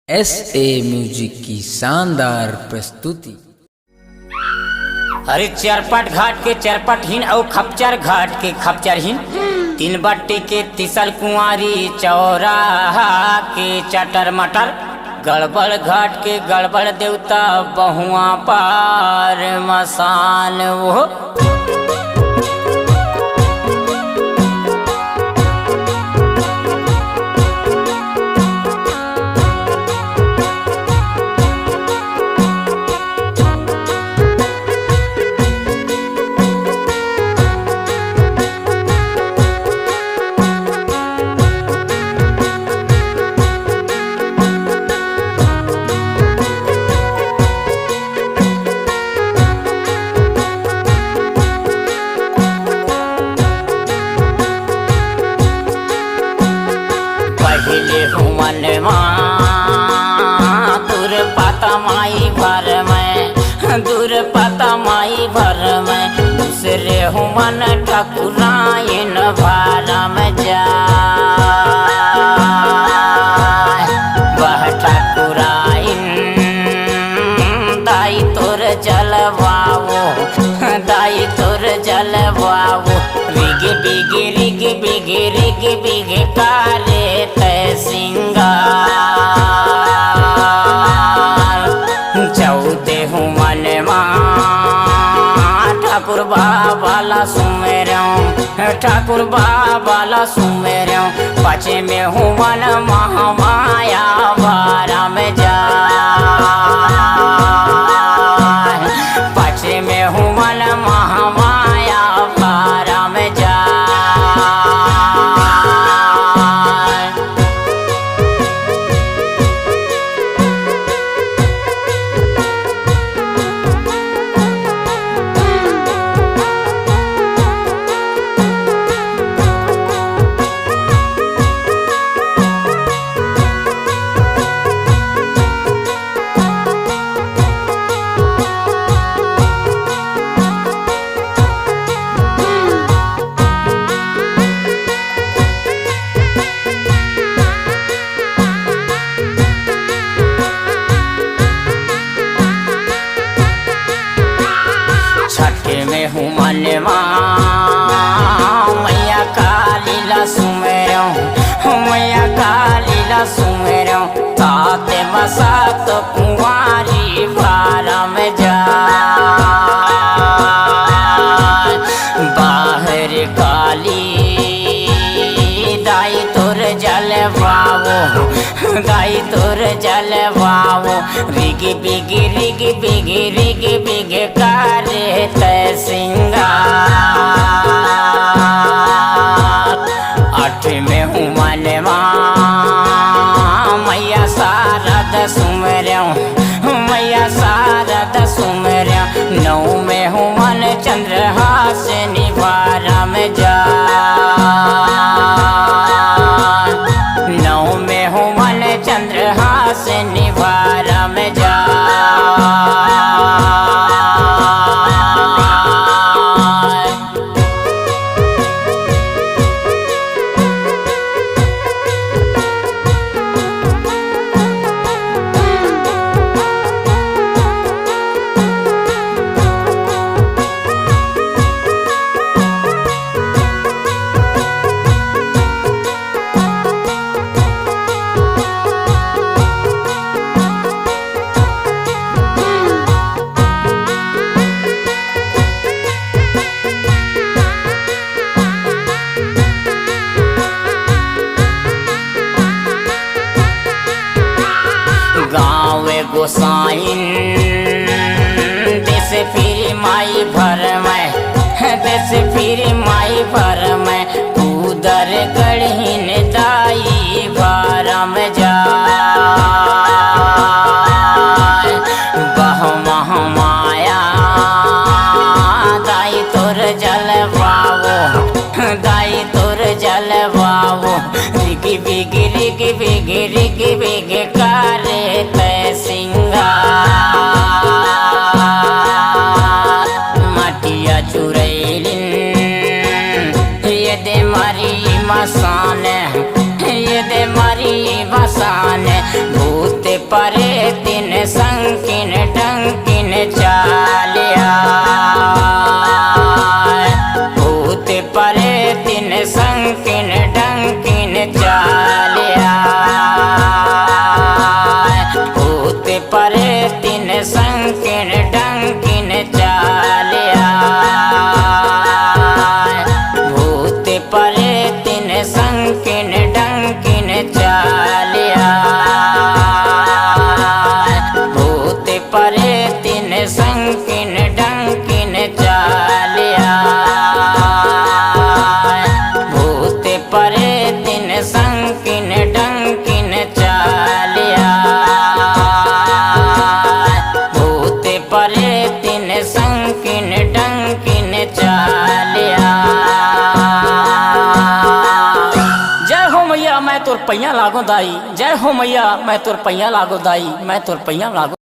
SA music की शानदार प्रस्तुति। अरे चरपट घाट के चरपटहीन और खपचर घाट के खपचरहीन, तीन बट्टी के तिसल कुंवारी चौराहा के चटर मटर, गड़बड़ घाट के गड़बड़ देवता बहुआ पार मसान वो। पहले हुमनवा दूर पता माई भर में, दूर पता माई भर में, दूसरे हुमन ठकुराइन भारम जा वह ठकुराइन दाई तोर जलवाओ, दाई तोर जलवाओ, रिग बिग रिग बिग रिग बिग कारे सिंगार। चौथे हुमनवा ठाकुर बाबाला सुमेरऊं, ठाकुर बाबाला सुमेरऊं, पाछे में हुमन महामाया बारा में जा, पाछे में हुमन महामाया बारा में जा। छठे में हुमनवा मैया कालीला सुमेरऊं, मैया कालीला सुमेरऊं, ताते बसात कुंवारी भारम जा बाहर काली दाई तोर जलवाओ, दाई तोर जलवाओ, रिग बिग रिग बिग रिग बिग कारे सिंगार। आठ में हुमनवा मैया शारद सुमेरऊं, मैया शारद सुमेरऊं, नौ में हुमन चंद्रहासिनी भारम जा, नौ में हुमन चंद्रहासिनी भारम जा। गाँव गोसाइन देश फिर माई भर में, देश फिर माई भर में, उधर गढ़ीन दाई भारम जा बह महामाया दाई तोर जलवाओ, दाई तोर जलवाओ, रिग बिग रिग बिग रिग बिग कारे सिंगार। माटिया चुरैलिन ये दे मारी मसान, परे तीन संकिन डंकिन चालिया भूत परे तीन संकिन डंकिन चालिया भूत परे तीन संकिन डंकिन चालिया भूत परे तीन संकिन डंकिन चालिया भूत परे तीन संकिन डंकिन चालिया भूत परे तीन संकिन डंकिन चालिया भूत परे तीन संकिन डंकिन चालिया। जय हो मैया मैं तोर पैया लागो दाई, जय हो मैया मैं तोर पैया लागो दाई, मैं तोर पैया लागो।